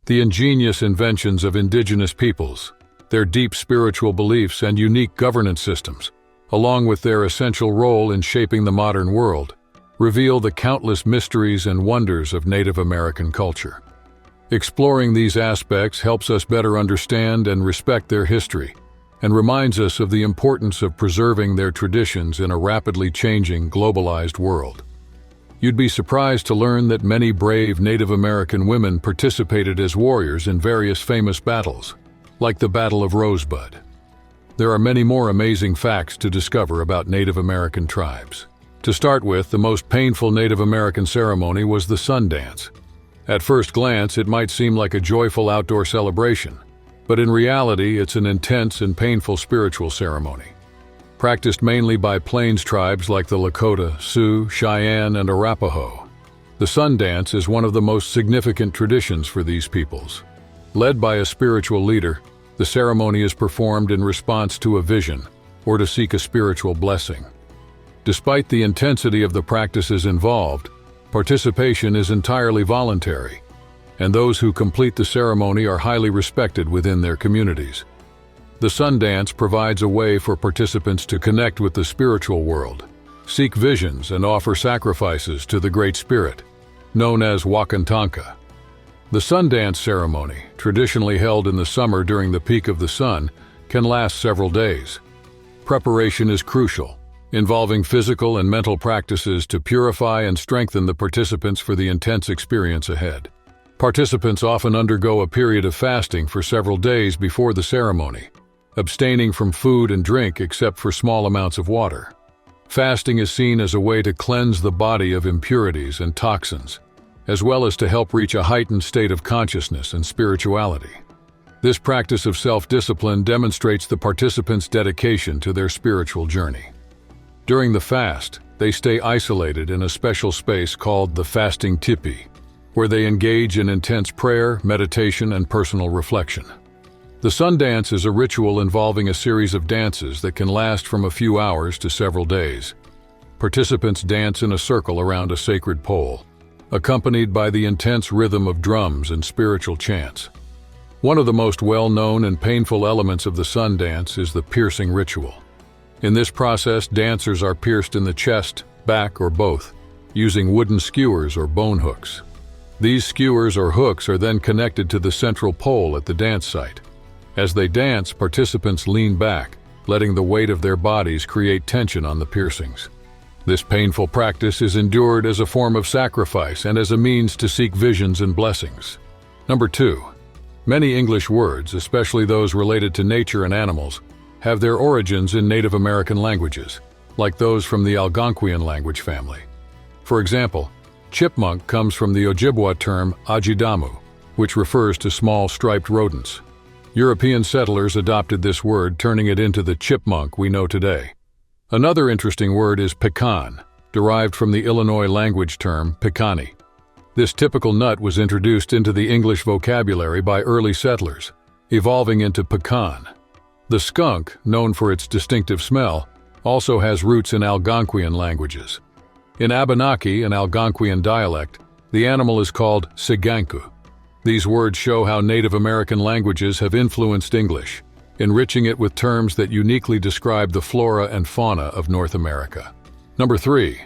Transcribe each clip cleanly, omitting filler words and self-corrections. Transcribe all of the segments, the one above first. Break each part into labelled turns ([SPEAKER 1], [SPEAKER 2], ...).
[SPEAKER 1] The ingenious inventions of indigenous peoples, their deep spiritual beliefs and unique governance systems, along with their essential role in shaping the modern world, reveal the countless mysteries and wonders of Native American culture. Exploring these aspects helps us better understand and respect their history, and reminds us of the importance of preserving their traditions in a rapidly changing, globalized world. You'd be surprised to learn that many brave Native American women participated as warriors in various famous battles, like the Battle of Rosebud. There are many more amazing facts to discover about Native American tribes. To start with, the most painful Native American ceremony was the sun dance. At first glance, it might seem like a joyful outdoor celebration, but in reality, it's an intense and painful spiritual ceremony. Practiced mainly by plains tribes like the Lakota, Sioux, Cheyenne, and Arapaho, the sun dance is one of the most significant traditions for these peoples. Led by a spiritual leader, the ceremony is performed in response to a vision or to seek a spiritual blessing. Despite the intensity of the practices involved, participation is entirely voluntary, and those who complete the ceremony are highly respected within their communities. The sun dance provides a way for participants to connect with the spiritual world, seek visions, and offer sacrifices to the Great Spirit, known as Wakantanka. The sun dance ceremony, traditionally held in the summer during the peak of the sun, can last several days. Preparation is crucial, involving physical and mental practices to purify and strengthen the participants for the intense experience ahead. Participants often undergo a period of fasting for several days before the ceremony, abstaining from food and drink except for small amounts of water. Fasting is seen as a way to cleanse the body of impurities and toxins, as well as to help reach a heightened state of consciousness and spirituality. This practice of self-discipline demonstrates the participants' dedication to their spiritual journey. During the fast, they stay isolated in a special space called the fasting tipi, where they engage in intense prayer, meditation, and personal reflection. The sun dance is a ritual involving a series of dances that can last from a few hours to several days. Participants dance in a circle around a sacred pole, accompanied by the intense rhythm of drums and spiritual chants. One of the most well-known and painful elements of the sun dance is the piercing ritual. In this process, dancers are pierced in the chest, back, or both, using wooden skewers or bone hooks. These skewers or hooks are then connected to the central pole at the dance site. As they dance, participants lean back, letting the weight of their bodies create tension on the piercings. This painful practice is endured as a form of sacrifice and as a means to seek visions and blessings. Number 2. Many English words, especially those related to nature and animals, have their origins in Native American languages, like those from the Algonquian language family. For example, chipmunk comes from the Ojibwa term ajidamu, which refers to small striped rodents. European settlers adopted this word, turning it into the chipmunk we know today. Another interesting word is pecan, derived from the Illinois language term pecani. This typical nut was introduced into the English vocabulary by early settlers, evolving into pecan. The skunk, known for its distinctive smell, also has roots in Algonquian languages. In Abenaki, an Algonquian dialect, the animal is called siganku. These words show how Native American languages have influenced English, enriching it with terms that uniquely describe the flora and fauna of North America. Number 3.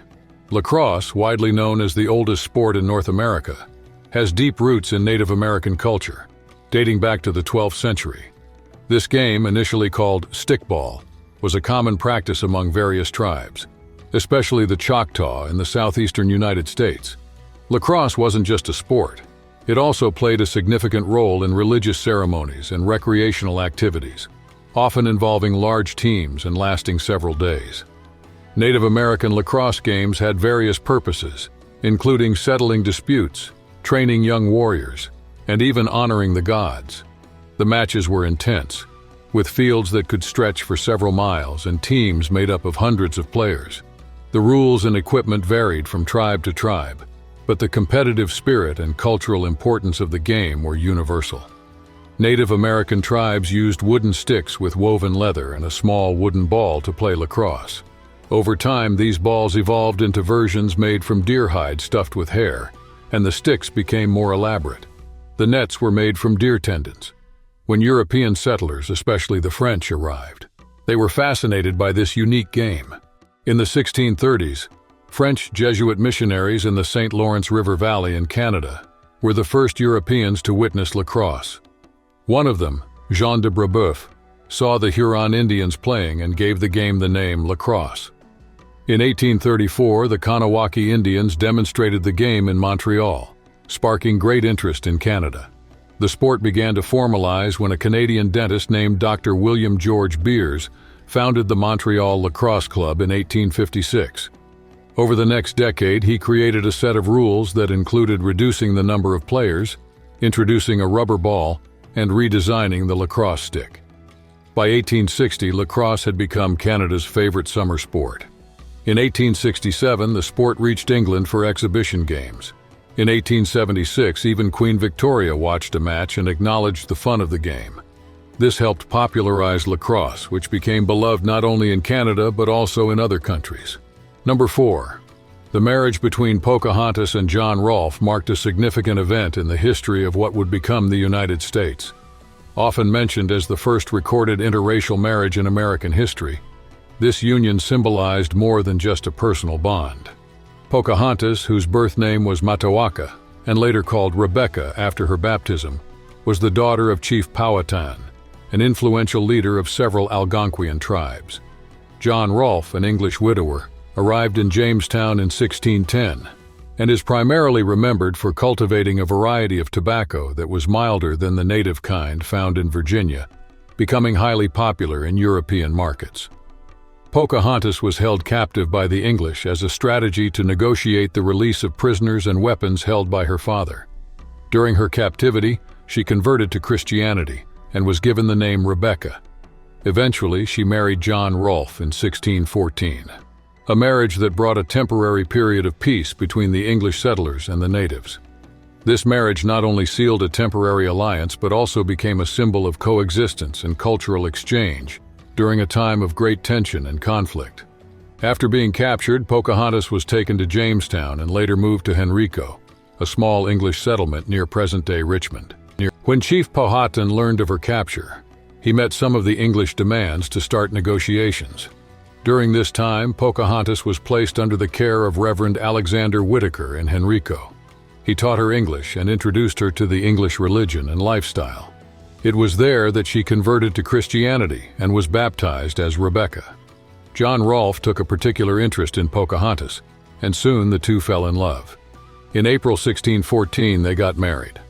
[SPEAKER 1] Lacrosse, widely known as the oldest sport in North America, has deep roots in Native American culture, dating back to the 12th century. This game, initially called stickball, was a common practice among various tribes, especially the Choctaw in the southeastern United States. Lacrosse wasn't just a sport. It also played a significant role in religious ceremonies and recreational activities, often involving large teams and lasting several days. Native American lacrosse games had various purposes, including settling disputes, training young warriors, and even honoring the gods. The matches were intense, with fields that could stretch for several miles and teams made up of hundreds of players. The rules and equipment varied from tribe to tribe, but the competitive spirit and cultural importance of the game were universal. Native American tribes used wooden sticks with woven leather and a small wooden ball to play lacrosse. Over time, these balls evolved into versions made from deer hide stuffed with hair, and the sticks became more elaborate. The nets were made from deer tendons. When European settlers, especially the French, arrived, they were fascinated by this unique game. In the 1630s, French Jesuit missionaries in the St. Lawrence River Valley in Canada were the first Europeans to witness lacrosse. One of them, Jean de Brebeuf, saw the Huron Indians playing and gave the game the name lacrosse. In 1834, the Kanawaki Indians demonstrated the game in Montreal, sparking great interest in Canada. The sport began to formalize when a Canadian dentist named Dr. William George Beers founded the Montreal Lacrosse Club in 1856. Over the next decade, he created a set of rules that included reducing the number of players, introducing a rubber ball, and redesigning the lacrosse stick. By 1860, lacrosse had become Canada's favorite summer sport. In 1867, the sport reached England for exhibition games. In 1876, even Queen Victoria watched a match and acknowledged the fun of the game. This helped popularize lacrosse, which became beloved not only in Canada but also in other countries. Number 4. The marriage between Pocahontas and John Rolfe marked a significant event in the history of what would become the United States. Often mentioned as the first recorded interracial marriage in American history, this union symbolized more than just a personal bond. Pocahontas, whose birth name was Matoaka, and later called Rebecca after her baptism, was the daughter of Chief Powhatan, an influential leader of several Algonquian tribes. John Rolfe, an English widower, arrived in Jamestown in 1610 and is primarily remembered for cultivating a variety of tobacco that was milder than the native kind found in Virginia, becoming highly popular in European markets. Pocahontas was held captive by the English as a strategy to negotiate the release of prisoners and weapons held by her father. During her captivity, she converted to Christianity and was given the name Rebecca. Eventually, she married John Rolfe in 1614, a marriage that brought a temporary period of peace between the English settlers and the natives. This marriage not only sealed a temporary alliance but also became a symbol of coexistence and cultural exchange during a time of great tension and conflict. After being captured, Pocahontas was taken to Jamestown and later moved to Henrico, a small English settlement near present-day Richmond. When Chief Powhatan learned of her capture, he met some of the English demands to start negotiations. During this time, Pocahontas was placed under the care of Reverend Alexander Whitaker in Henrico. He taught her English and introduced her to the English religion and lifestyle. It was there that she converted to Christianity and was baptized as Rebecca. John Rolfe took a particular interest in Pocahontas, and soon the two fell in love. In April 1614, they got married.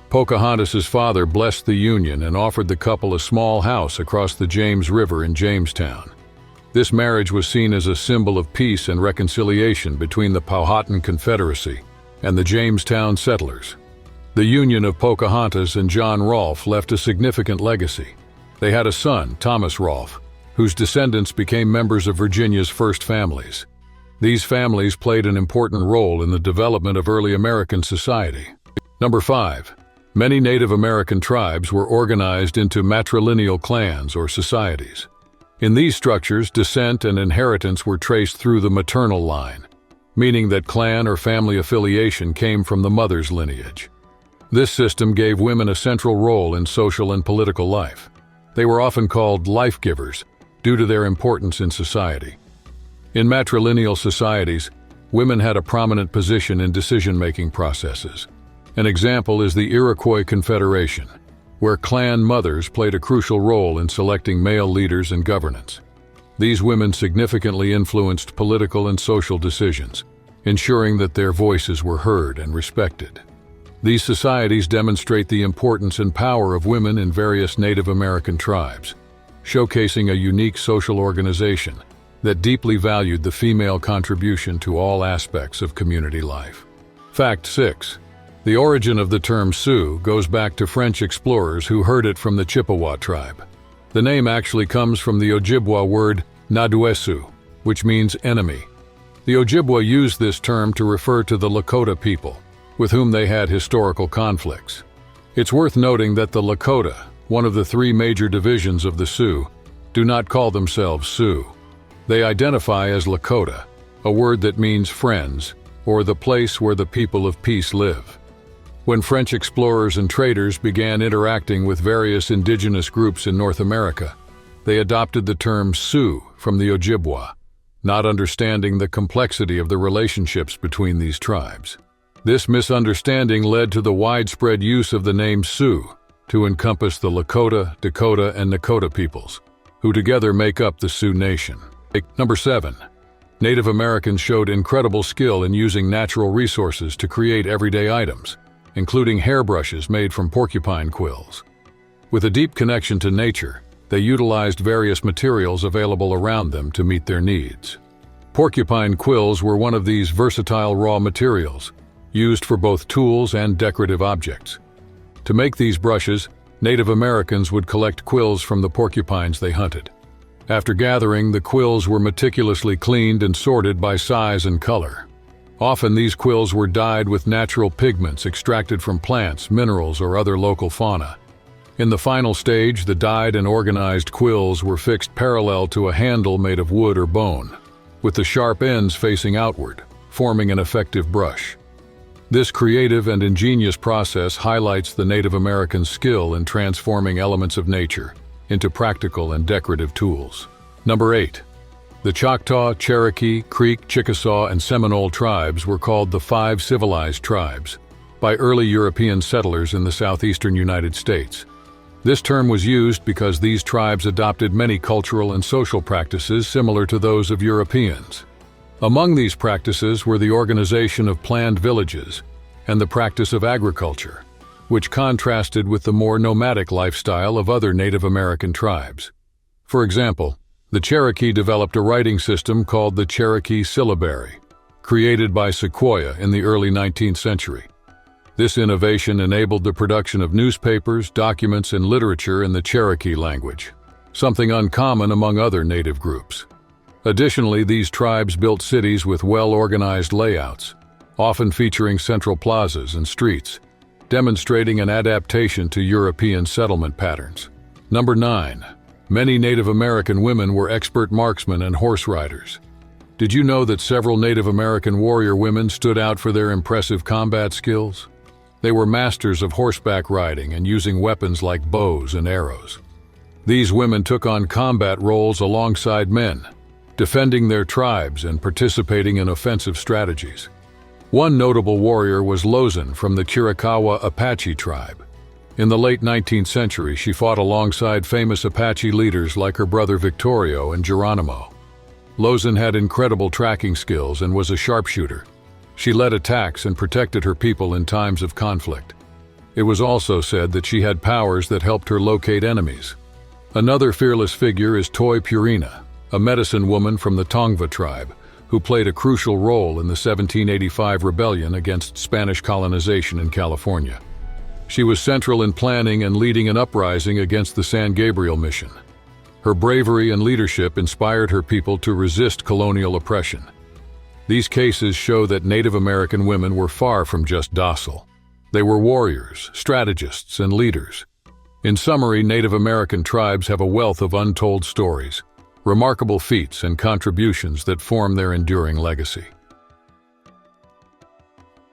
[SPEAKER 1] Pocahontas's father blessed the union and offered the couple a small house across the James River in Jamestown. This marriage was seen as a symbol of peace and reconciliation between the Powhatan Confederacy and the Jamestown settlers. The union of Pocahontas and John Rolfe left a significant legacy. They had a son, Thomas Rolfe, whose descendants became members of Virginia's first families. These families played an important role in the development of early American society. Number 5. Many Native American tribes were organized into matrilineal clans or societies. In these structures, descent and inheritance were traced through the maternal line, meaning that clan or family affiliation came from the mother's lineage. This system gave women a central role in social and political life. They were often called life-givers due to their importance in society. In matrilineal societies, women had a prominent position in decision-making processes. An example is the Iroquois Confederation, where clan mothers played a crucial role in selecting male leaders and governance. These women significantly influenced political and social decisions, ensuring that their voices were heard and respected. These societies demonstrate the importance and power of women in various Native American tribes, showcasing a unique social organization that deeply valued the female contribution to all aspects of community life. Fact 6. The origin of the term Sioux goes back to French explorers who heard it from the Chippewa tribe. The name actually comes from the Ojibwa word Naduesu, which means enemy. The Ojibwa used this term to refer to the Lakota people, with whom they had historical conflicts. It's worth noting that the Lakota, one of the 3 major divisions of the Sioux, do not call themselves Sioux. They identify as Lakota, a word that means friends, or the place where the people of peace live. When French explorers and traders began interacting with various indigenous groups in North America, they adopted the term Sioux from the Ojibwa, not understanding the complexity of the relationships between these tribes. This misunderstanding led to the widespread use of the name Sioux to encompass the Lakota, Dakota, and Nakota peoples, who together make up the Sioux Nation. Number 7. Native Americans showed incredible skill in using natural resources to create everyday items, including hairbrushes made from porcupine quills. With a deep connection to nature, they utilized various materials available around them to meet their needs. Porcupine quills were one of these versatile raw materials, used for both tools and decorative objects. To make these brushes, Native Americans would collect quills from the porcupines they hunted. After gathering, the quills were meticulously cleaned and sorted by size and color. Often these quills were dyed with natural pigments extracted from plants, minerals, or other local fauna. In the final stage, the dyed and organized quills were fixed parallel to a handle made of wood or bone, with the sharp ends facing outward, forming an effective brush. This creative and ingenious process highlights the Native Americans' skill in transforming elements of nature into practical and decorative tools. Number 8. The Choctaw, Cherokee, Creek, Chickasaw, and Seminole tribes were called the 5 civilized tribes by early European settlers in the southeastern United States. This term was used because these tribes adopted many cultural and social practices similar to those of Europeans. Among these practices were the organization of planned villages and the practice of agriculture, which contrasted with the more nomadic lifestyle of other Native American tribes. For example, the Cherokee developed a writing system called the Cherokee syllabary, created by Sequoyah in the early 19th century. This innovation enabled the production of newspapers, documents, and literature in the Cherokee language, something uncommon among other native groups. Additionally, these tribes built cities with well-organized layouts, often featuring central plazas and streets, demonstrating an adaptation to European settlement patterns. Number 9. Many Native American women were expert marksmen and horse riders. Did you know that several Native American warrior women stood out for their impressive combat skills? They were masters of horseback riding and using weapons like bows and arrows. These women took on combat roles alongside men, defending their tribes and participating in offensive strategies. One notable warrior was Lozin from the Chiricahua Apache tribe. In the late 19th century, she fought alongside famous Apache leaders like her brother Victorio and Geronimo. Lozin had incredible tracking skills and was a sharpshooter. She led attacks and protected her people in times of conflict. It was also said that she had powers that helped her locate enemies. Another fearless figure is Toi Purina, a medicine woman from the Tongva tribe, who played a crucial role in the 1785 rebellion against Spanish colonization in California. She was central in planning and leading an uprising against the San Gabriel mission. Her bravery and leadership inspired her people to resist colonial oppression. These cases show that Native American women were far from just docile. They were warriors, strategists, and leaders. In summary, Native American tribes have a wealth of untold stories, remarkable feats, and contributions that form their enduring legacy.